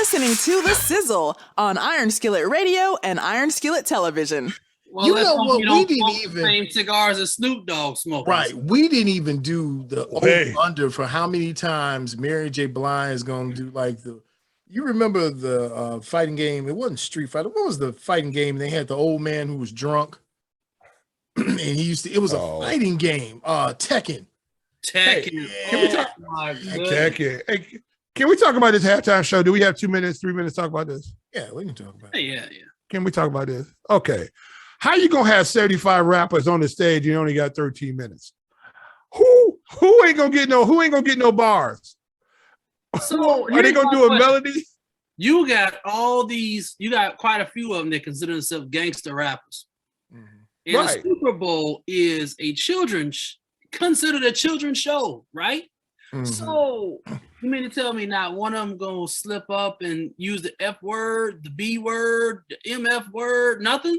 listening to The Sizzle on Iron Skillet Radio and Iron Skillet Television. Well, you know what? We didn't even same cigars as Snoop Dogg smoking. Right. We didn't even do the over-under for how many times Mary J. Blige is going to do like the. You remember the fighting game? It wasn't Street Fighter. What was the fighting game? They had the old man who was drunk, and he used to. It was a fighting game. Tekken. Tekken. Can we talk? Tekken. Hey, can we talk about this halftime show? Do we have 2 minutes, 3 minutes to talk about this? Yeah, we can talk about it. Yeah. Can we talk about this? Okay. How you gonna have 75 rappers on the stage? You only got 13 minutes. Who ain't gonna get no bars? So are they gonna do a melody? You got all these. You got quite a few of them that consider themselves gangster rappers. Mm-hmm. And the Super Bowl is considered a children's show, right? Mm-hmm. So you mean to tell me not one of them gonna slip up and use the F word, the B word, the MF word, nothing?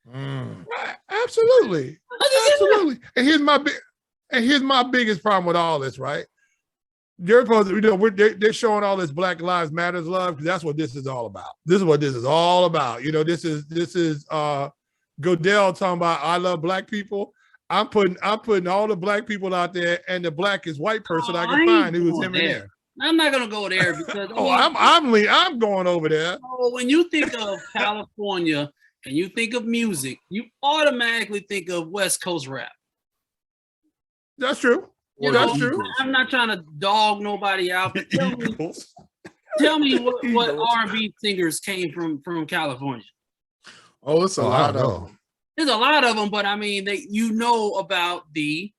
Right. Absolutely. And here's my biggest problem with all this, right? They're supposed to, they're showing all this Black Lives Matters love because that's what this is all about. This is what this is all about. This is Goodell talking about I love black people. I'm putting all the black people out there, and the blackest white person I can find who was Eminem. I'm not gonna go there because I'm going over there. When you think of California and you think of music, you automatically think of West Coast rap. That's true. That's true. I'm not trying to dog nobody out, but tell me what R&B singers came from California. Oh, it's a lot of them. There's a lot of them, but I mean, about the,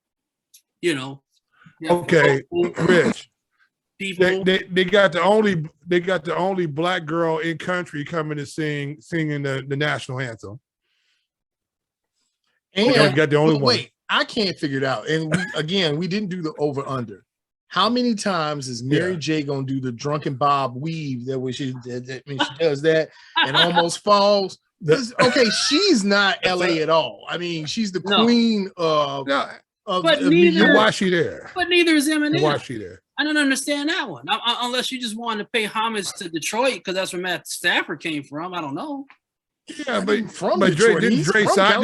okay, Rich. People. They got the only black girl in country coming to singing the national anthem. And got the only one. Wait, I can't figure it out. And we didn't do the over under. How many times is Mary J gonna do the drunken Bob weave when she does that and almost falls? Okay, she's not LA at all. I mean, she's the queen of. But why is she there? But neither is Eminem. Why is she there? I don't understand that one. Unless you just wanted to pay homage to Detroit because that's where Matt Stafford came from. I don't know. Yeah, but didn't Dre sign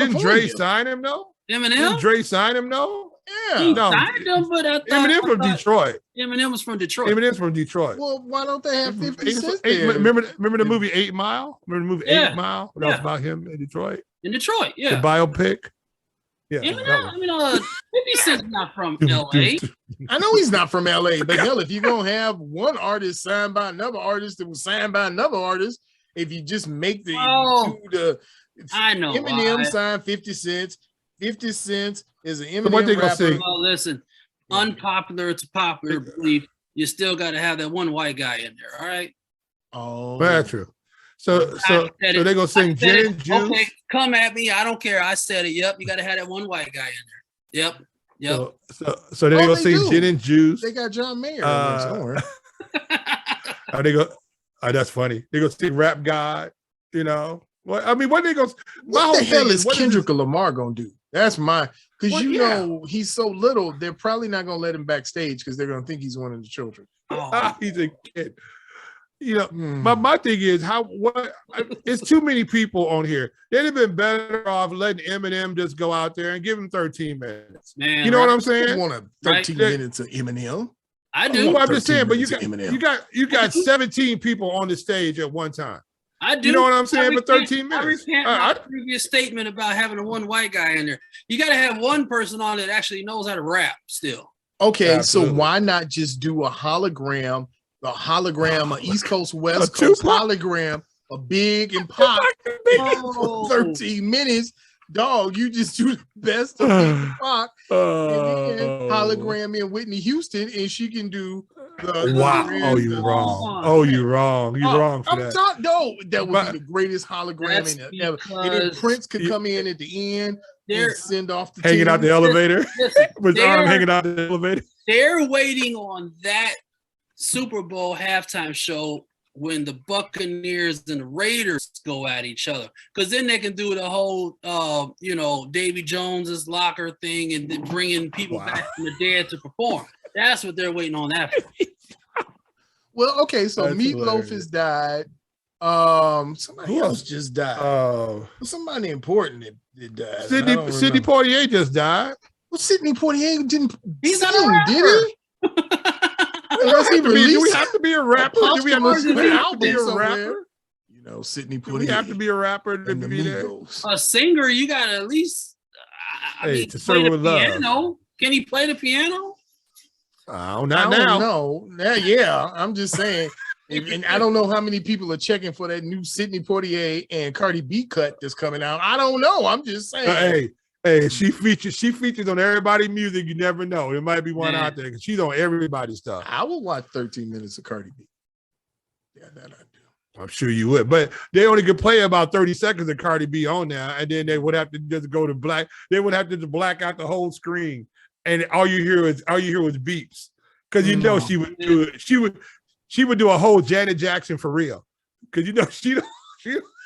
him though? Eminem? Didn't Dre sign him though? Yeah. He signed him, but I thought Eminem from Detroit. Eminem was from Detroit. Eminem's from Detroit. Well, why don't they have 50 Cent there? Remember the movie 8 Mile? Remember the movie 8 Mile? That was about him in Detroit. In Detroit, yeah. The biopic. Yeah. Eminem, 50 Cent's not from LA. I know he's not from LA, but hell, if you're gonna have one artist signed by another artist that was signed by another artist, if you just make I know Eminem signed 50 Cent. 50 Cent is an Eminem what they rapper. Say? Well, listen, unpopular to popular belief, you still got to have that one white guy in there, all right? Oh, that's true. So they're gonna sing Gin and Juice. Okay, come at me. I don't care. I said it. Yep, you got to have that one white guy in there. Yep. So they're gonna sing Gin and Juice. They got John Mayer in there somewhere. That's funny. They're gonna sing Rap God. What they gonna? What the hell is Kendrick Lamar gonna do? That's because he's so little. They're probably not gonna let him backstage because they're gonna think he's one of the children. He's a kid. My thing is it's too many people on here. They'd have been better off letting Eminem just go out there and give him 13 minutes. Man, you know what I'm saying? I want 13 minutes of Eminem. I do. I'm just saying, but you got 17 people on the stage at one time. I do. You know what I'm saying? For 13 minutes. I recant my previous statement about having a one white guy in there. You got to have one person on that actually knows how to rap still. Okay, Absolutely. So why not just do a hologram, an East Coast, West Coast hologram, a Big and Pop for 13 minutes? Dog, you just do the best of Big and Pop, and then hologram in Whitney Houston, and she can do you're wrong. You're wrong for that. That would be the greatest hologram ever. And then Prince could come in at the end and send off the hanging out the elevator. With his arm hanging out the elevator. They're waiting on that Super Bowl halftime show when the Buccaneers and the Raiders go at each other, because then they can do the whole, Davy Jones's locker thing and then bringing people back from the dead to perform. That's what they're waiting on that for. Well, okay, so That's Meatloaf hilarious. has died. Somebody Who else else? just died. Somebody important that died. and I don't Sidney remember. Poitier just died. Well, Sidney Poitier didn't He's not a sing, did rapper. he? Unless he Do we released have to be a rapper? Do we have posthumous to be album a somewhere. rapper? You know, Sidney Do Poitier. we have to be a rapper to and the be there? Migos. A singer, you got to at least. I Hey, mean, to play serve the with love. piano. Can he play the piano? Oh, I not don't now. know. Yeah, I'm just saying. And I don't know how many people are checking for that new Sidney Poitier and Cardi B cut that's coming out. I don't know. I'm just saying. Hey, she features on everybody's music. You never know. There might be one out there because she's on everybody's stuff. I will watch 13 minutes of Cardi B. Yeah, that I do. I'm sure you would, but they only could play about 30 seconds of Cardi B on there, and then they would have to just go to black. They would have to just black out the whole screen, and all you hear was beeps, because you know she would do it. She would do a whole Janet Jackson for real, because you know she would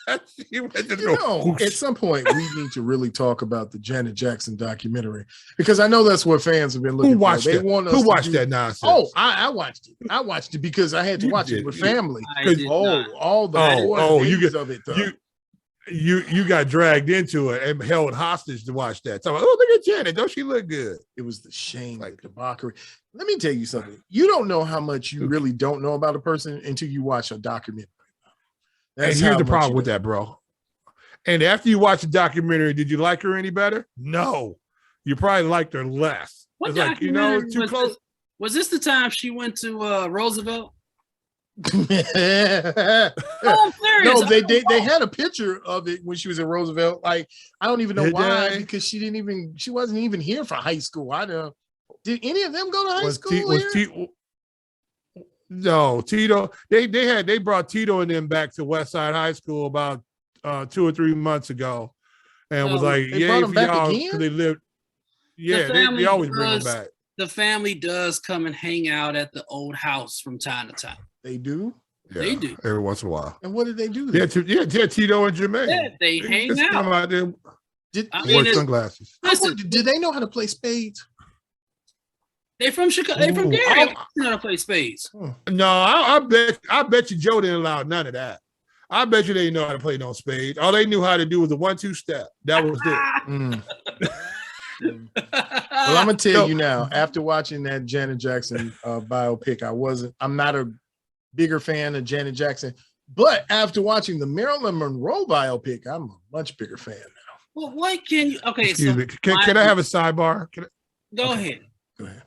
just go. Whoosh. At some point we need to really talk about the Janet Jackson documentary, because I know that's what fans have been looking Who watched for. They that? want us Who to watched do- that nonsense? Oh, I watched it. I watched it because I had to watch it with family. All the days of it though. You got dragged into it and held hostage to watch that. So, look at Janet. Don't she look good? It was the shame, like the mockery. Let me tell you something. You don't know how much you really don't know about a person until you watch a documentary. And here's the problem with that, bro. And after you watch the documentary, did you like her any better? No. You probably liked her less. What it's like, you know, too close. Was this the time she went to Roosevelt? No, they had a picture of it when she was in Roosevelt. Like, I don't even know why, because she wasn't even here for high school. I don't. Did any of them go to high school? No, Tito. They brought Tito and them back to West Side High School about 2 or 3 months ago, and was like, they brought them back again? because they lived. Yeah, they always bring them back. The family does come and hang out at the old house from time to time. They do. Yeah, they do every once in a while. And what did they do? Yeah, Tito and Jermaine. Yeah, they hang out. Come out there. Wear sunglasses. Listen, did they know how to play spades? They from Chicago. They from Gary. They know how to play spades. No, I bet you Joe didn't allow none of that. I bet you they didn't know how to play no spades. All they knew how to do was a 1-2 step. That was it. Well, I'm gonna tell you now. After watching that Janet Jackson biopic, I'm not a bigger fan of Janet Jackson. But after watching the Marilyn Monroe biopic, I'm a much bigger fan now. Well, what can you? Okay, excuse me. Can I have a sidebar? Go ahead. Go ahead.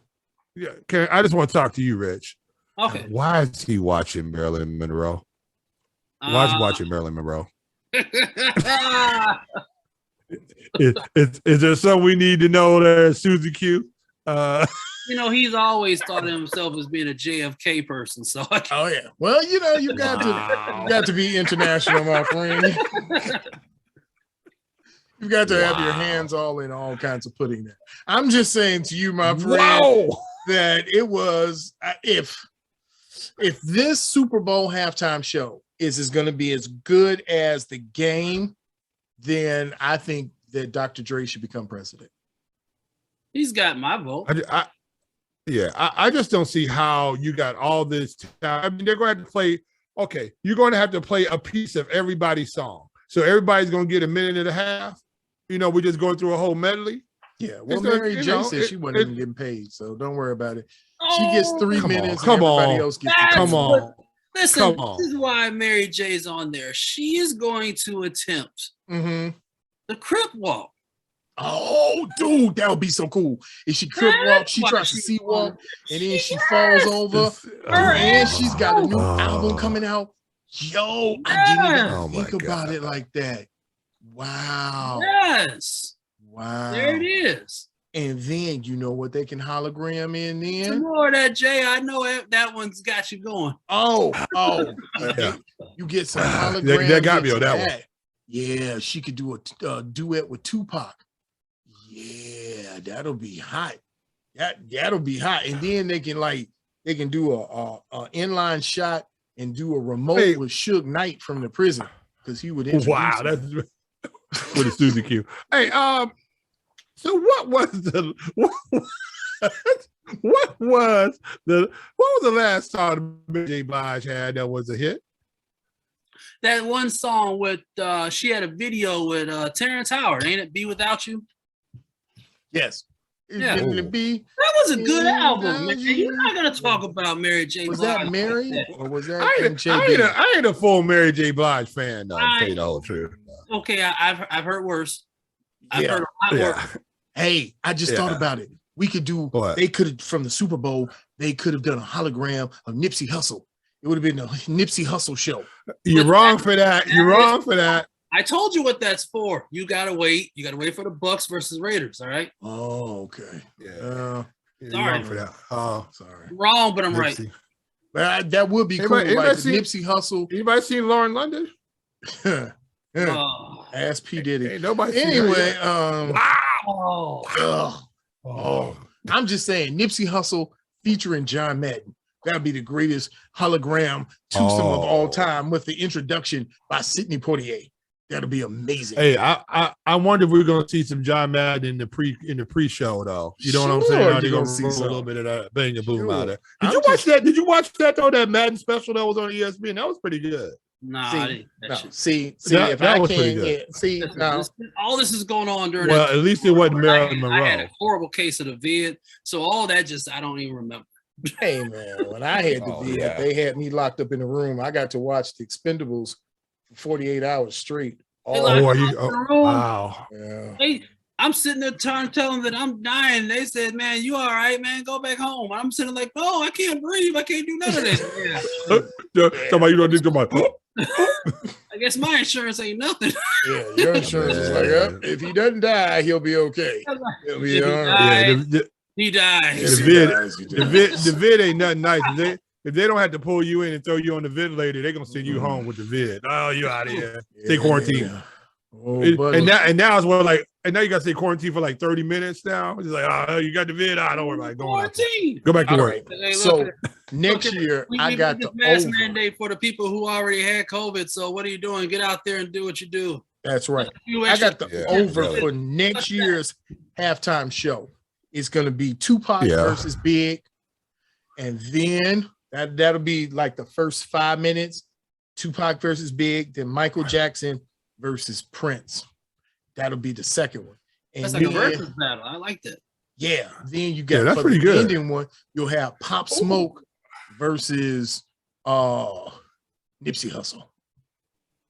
Yeah, I just want to talk to you, Rich. Okay. Why is he watching Marilyn Monroe? Why is he watching Marilyn Monroe? Is there something we need to know there, Susie Q? You know, he's always thought of himself as being a JFK person. So oh yeah. Well, you know, you got to be international, my friend. You've got to have your hands all in all kinds of pudding there. I'm just saying to you, my friend, that it was if this Super Bowl halftime show is going to be as good as the game, then I think that Dr. Dre should become president. He's got my vote. I just don't see how you got all this time. I mean, they're going to have to play. Okay, you're going to have to play a piece of everybody's song. So everybody's going to get a minute and a half. You know, we're just going through a whole medley. Yeah, well, Mary J said she wasn't even getting paid, so don't worry about it. She gets 3 minutes. Everybody else gets. Come on. Listen, this is why Mary J's on there. She is going to attempt the Crip Walk. Oh, dude, that would be so cool. If she Crip Walk, she tries to sea walk, and then she falls over, and she's got a new album coming out. Yo, I didn't even think about it like that. Wow. Yes. Wow. There it is. And then you know what they can hologram in then? Some more of that, Jay. I know that one's got you going. Yeah. You get some hologram. That got me on that one. Yeah, she could do a duet with Tupac. Yeah, that'll be hot. That'll be hot. And then they can do a inline shot and do a remote with Suge Knight from the prison, because he would introduce wow, that's with a Susie Q. Hey, so what was the What was the last song Mary J. Blige had that was a hit? That one song with she had a video with Terrence Howard, ain't it? Be Without You. Yes. Yeah. Be That was a good album, man. You're not gonna talk about Mary J. was Blige that Mary like or was that I ain't a full Mary J. Blige fan, though. To tell you the whole truth. Okay, I've heard worse. I've heard a lot worse. Hey, I just thought about it. We could do. They could have from the Super Bowl. They could have done a hologram of Nipsey Hussle. It would have been a Nipsey Hussle show. You're wrong for that. You're wrong for that. I told you what that's for. You gotta wait. You gotta wait for the Bucks versus Raiders. All right. Oh, okay. Yeah. Sorry wrong for that. Oh, sorry. Wrong, but I'm right. But that would be cool. Like Nipsey Hussle. Anybody seen Lauren London? Ask P Diddy. Ain't nobody. Anyway, wow. I'm just saying, Nipsey Hussle featuring John Madden. That'd be the greatest hologram twosome of all time with the introduction by Sidney Poitier. That'll be amazing. Hey, I wonder if we're gonna see some John Madden in the pre-show though. You know what I'm saying? They're gonna see a little bit of that bang and boom out there. Did you watch that? Did you watch that Madden special that was on ESPN? That was pretty good. I didn't. See, that, if that I was can't pretty good. All this is going on during. Well, at least it wasn't Marilyn Monroe. I had a horrible case of the vid, so all that just I don't even remember. Hey man, when I had the vid, they had me locked up in a room. I got to watch the Expendables for 48 hours straight. Wow. Yeah. I'm sitting there trying to tell them that I'm dying. They said, "Man, you all right, man? Go back home." I'm sitting like, "No, I can't breathe. I can't do none of this." Somebody you don't need to I guess my insurance ain't nothing. Yeah, your insurance is like, if he doesn't die, he'll be okay. He'll be all right. He dies. The vid ain't nothing nice. If they don't have to pull you in and throw you on the ventilator, they're gonna send you home with the vid. Oh, you out of here. Stay quarantined. Oh, and now it's now you gotta stay quarantined for like 30 minutes now. It's like, oh, you got the vid. Don't worry about it. Go back to work. Right. So next year I got the mask mandate for the people who already had COVID. So what are you doing? Get out there and do what you do. That's right. I got the over for next year's halftime show. It's gonna be Tupac versus Big, and then that'll be like the first 5 minutes. Tupac versus Big, then Michael Jackson versus Prince. That'll be the second one. And that's like a versus battle. I like that. Yeah. Then you got that's for pretty the good. ending one, you'll have Pop Smoke versus Nipsey Hussle.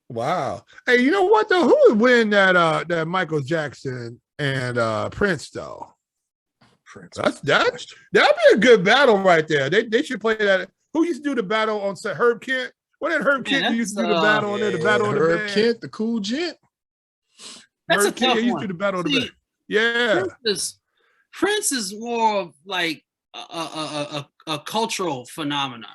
Wow. Hey, you know what though? Who would win that Michael Jackson and Prince though? Prince. That'd be a good battle right there. They should play that. Who used to do the battle on set? Herb Kent? What did Herb Kent used to do the battle on there? The battle on the Herb Kent, the cool gent. That's Herb a tough Kent used one. to do the battle on the band. Yeah. Prince is more of like a cultural phenomenon.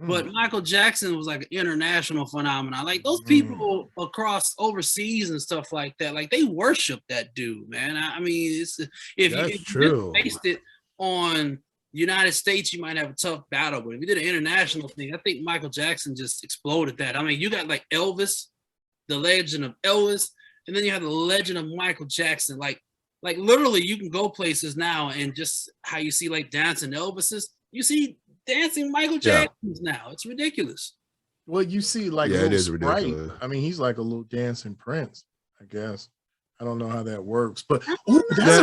But Michael Jackson was like an international phenomenon. Like those people across overseas and stuff like that, like they worship that dude, man. I mean, if you based it on United States, you might have a tough battle. But if you did an international thing, I think Michael Jackson just exploded that. I mean, you got like Elvis, the legend of Elvis, and then you have the legend of Michael Jackson. Like literally, you can go places now and just how you see like dancing Elvises, you see dancing Michael Jacksons now. It's ridiculous. Well, you see, like it is Sprite. ridiculous. I mean, he's like a little dancing Prince, I guess. I don't know how that works, but that's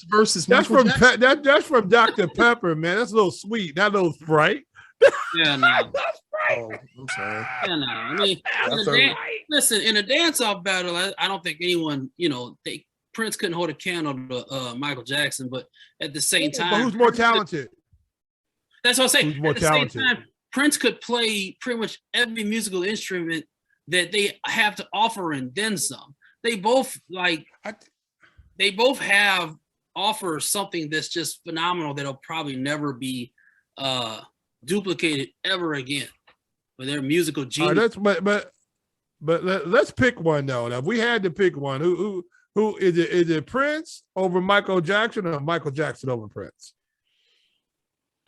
versus that's Michael from Jackson. that's from Dr. Pepper, man. That's a little sweet, not a little Sprite. Yeah, no. Oh, I'm sorry. Yeah, no. I mean, listen, in a dance-off battle, I don't think anyone, Prince couldn't hold a candle to Michael Jackson, but at the same time, but who's more talented? That's what I'm saying. Who's more talented? Same time, Prince could play pretty much every musical instrument that they have to offer and then some. They both have offer something that's just phenomenal that'll probably never be duplicated ever again with their musical genius. But let's pick one though. Now, if we had to pick one, who is it? Is it Prince over Michael Jackson or Michael Jackson over Prince?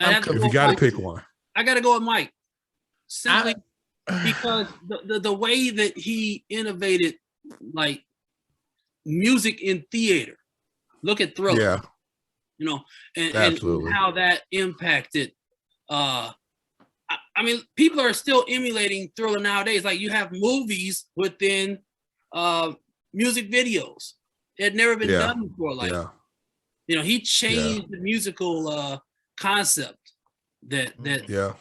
If you got to pick one, I got to go with Mike. Simply because the way that he innovated like music in theater. Look at Thriller. you know, and Absolutely. how that impacted. I mean, people are still emulating Thriller nowadays. Like you have movies within music videos. It had never been done before. Like, you know, he changed the musical concept that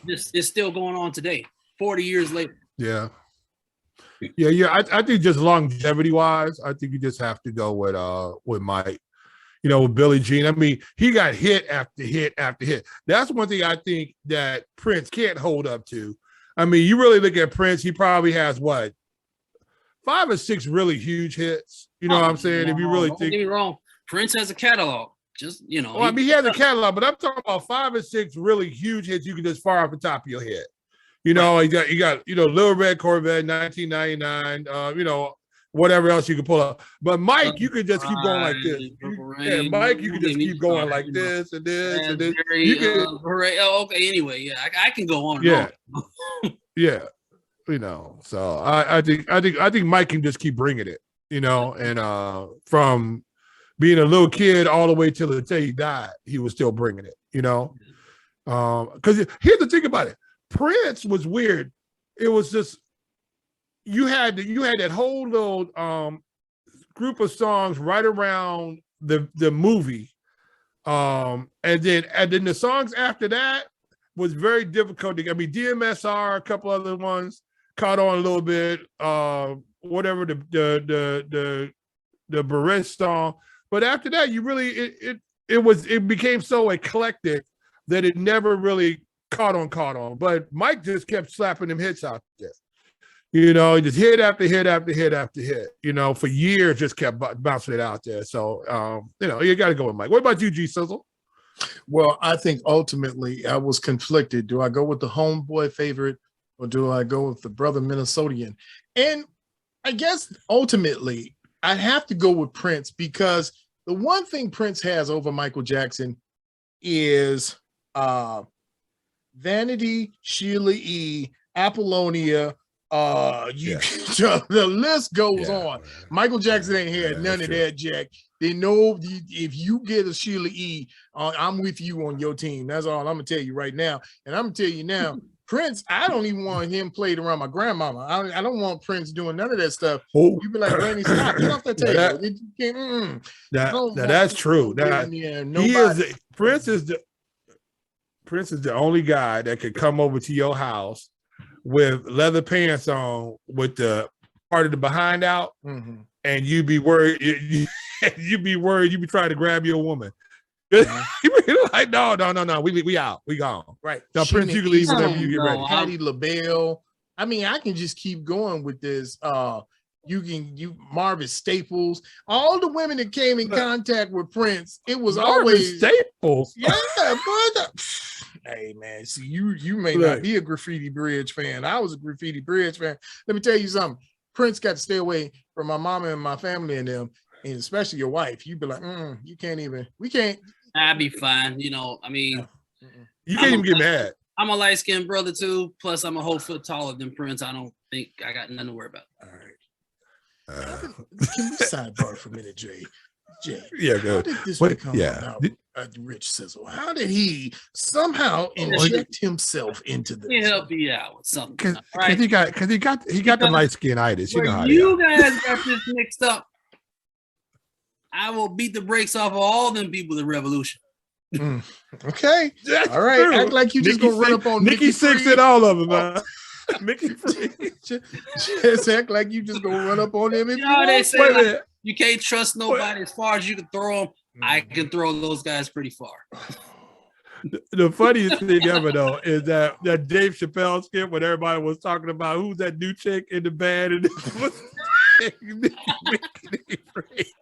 this is still going on today, 40 years later. Yeah. I think just longevity wise, I think you just have to go with Mike. You know, with Billie Jean. I mean, he got hit after hit after hit. That's one thing I think that Prince can't hold up to. I mean, you really look at Prince, he probably has what, 5 or 6 really huge hits. You know what I'm saying? If you really think, don't get me wrong, Prince has a catalog. Just, you know, well, I mean, he has a catalog, but I'm talking about 5 or 6 really huge hits you can just fire off the top of your head. You know, you got, you know, Little Red Corvette, 1999, you know, whatever else you can pull up. But Mike, you could just keep going like this. Mike, you could just keep going like this and this and this. Okay, anyway, yeah, I can go on. Yeah, yeah, you know. So I think Mike can just keep bringing it, you know, and from being a little kid all the way till the day he died, he was still bringing it, you know. Because here's the thing about it, Prince was weird. It was just. You had that whole little group of songs right around the movie, and then the songs after that was very difficult. I mean, DMSR, a couple other ones caught on a little bit. Whatever the Barrett song, but after that, you really it became so eclectic that it never really caught on. But Mike just kept slapping them hits out there. You know, just hit after hit after hit after hit, you know, for years, just kept bouncing it out there. So, you know, you got to go with Mike. What about you, G Sizzle? Well, I think ultimately I was conflicted. Do I go with the homeboy favorite or do I go with the brother Minnesotian? And I guess ultimately I have to go with Prince because the one thing Prince has over Michael Jackson is Vanity, Sheila E., Apollonia, the list goes on. Michael Jackson ain't had none of that, Jack. They know if you get a Sheila E., I'm with you on your team. That's all I'm gonna tell you right now. And I'm gonna tell you now, Prince, I don't even want him played around my grandmama. I don't want Prince doing none of that stuff. You be like, Granny, stop, get off that table. That's true. Prince is the only guy that could come over to your house with leather pants on with the part of the behind out, and you be worried. You be trying to grab your woman. You be like, no, we out, we gone. Right. Now, Prince, you can leave whenever you get ready. Patti LaBelle. I mean, I can just keep going with this. Marvin Staples, all the women that came in contact with Prince, it was always Staples. Yeah, but hey man, see you may not be a Graffiti Bridge fan. I was a Graffiti Bridge fan. Let me tell you something. Prince got to stay away from my mama and my family and them, and especially your wife. You'd be like, we can't. I'd be fine. You know, I mean, you can't even get mad. I'm a light-skinned brother too. Plus, I'm a whole foot taller than Prince. I don't think I got nothing to worry about. All right. Can we sidebar for a minute, Jay? Yeah, go. How did this become about Rich Sizzle? How did he somehow inject himself into this? He'll be out with something. Because he got the light skinitis. You know how you guys got this mixed up. I will beat the brakes off of all them people in Revolution. Okay. That's all right. True. Act like you just gonna run up on Nikki Sixx and all of them, man. Mickey Free. Just act like you just gonna run up on him. If they say like, you can't trust nobody as far as you can throw them. I can throw those guys pretty far. The funniest thing ever though is that Dave Chappelle skit when everybody was talking about who's that new chick in the band and Mickey Free.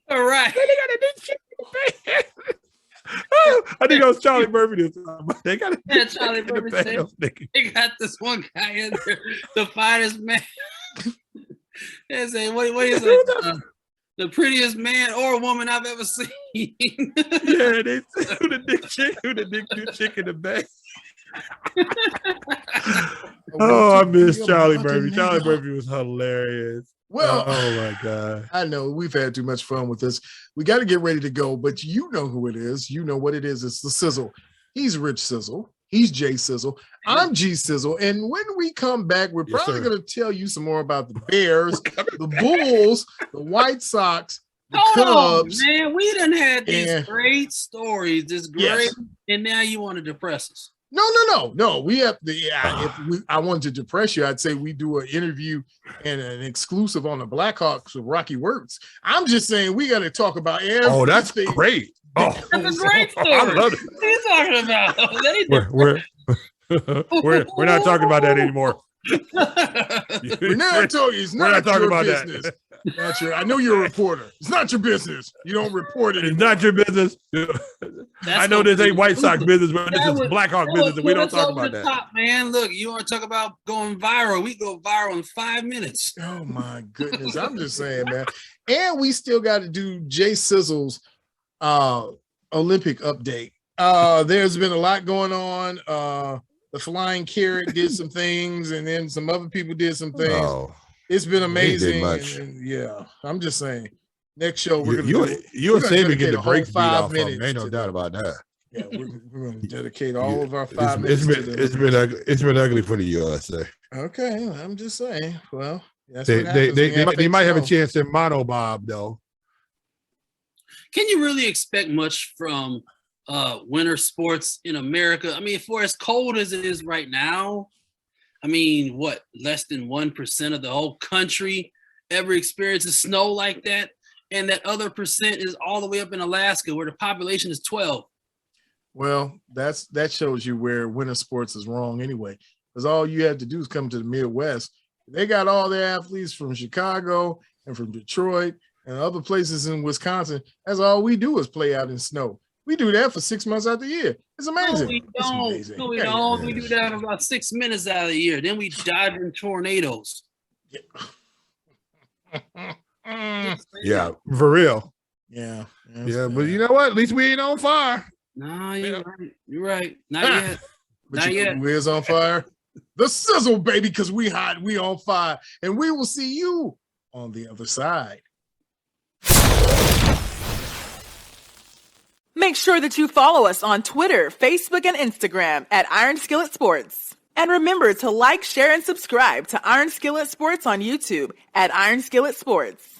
All right. They got a new chick in the band. I think it was Charlie Murphy this time. They got Charlie Murphy. They got this one guy in there, the finest man. They say, what is it? The prettiest man or woman I've ever seen. Yeah, they said who the new chick in the band. Oh, I miss Charlie Murphy. Charlie Murphy was hilarious. Well, oh my God. I know we've had too much fun with this. We got to get ready to go, but you know who it is. You know what it is. It's the Sizzle. He's Rich Sizzle. He's Jay Sizzle. I'm G Sizzle. And when we come back, we're probably going to tell you some more about the Bears, the Bulls, the White Sox, the Cubs. On, man. We done had these great stories, and now you want to depress us. No. We have I wanted to depress you, I'd say we do an interview and an exclusive on the Blackhawks with Rocky Wirtz. I'm just saying we got to talk about everything. Oh, that's great. Oh, that's a great story. I love it. What are you talking about? We're not talking about that anymore. We're not talking about business. That. Not your, I know you're a reporter. It's not your business. You don't report it. It's not your business. I know this ain't White Sox business, but this is Blackhawk business, and we don't talk about that. Top, man, look, you want to talk about going viral? We go viral in 5 minutes. Oh my goodness! I'm just saying, man. And we still got to do Jay Sizzle's Olympic update. There's been a lot going on. The Flying Carrot did some things, and then some other people did some things. Oh. It's been amazing. And yeah, I'm just saying. Next show, we're gonna you're saving get the break 5 minutes. Ain't no doubt about that. Yeah, we're gonna dedicate all of our 5 minutes. It's been ugly for the USA. Okay, I'm just saying. Well, that's they might have a chance in monobob though. Can you really expect much from winter sports in America? I mean, for as cold as it is right now. I mean, what, less than 1% of the whole country ever experiences snow like that? And that other percent is all the way up in Alaska where the population is 12. Well, that shows you where winter sports is wrong anyway. Because all you have to do is come to the Midwest. They got all their athletes from Chicago and from Detroit and other places in Wisconsin. That's all we do is play out in snow. We do that for 6 months out of the year. It's amazing. No, we don't. We do that about 6 minutes out of the year. Then we dive in tornadoes. Yeah, for real. Yeah. But you know what? At least we ain't on fire. No, you're right. You're right. Not yet. But not yet. Who is on fire? The Sizzle, baby, because we hot, we on fire. And we will see you on the other side. Make sure that you follow us on Twitter, Facebook, and Instagram at Iron Skillet Sports. And remember to like, share, and subscribe to Iron Skillet Sports on YouTube at Iron Skillet Sports.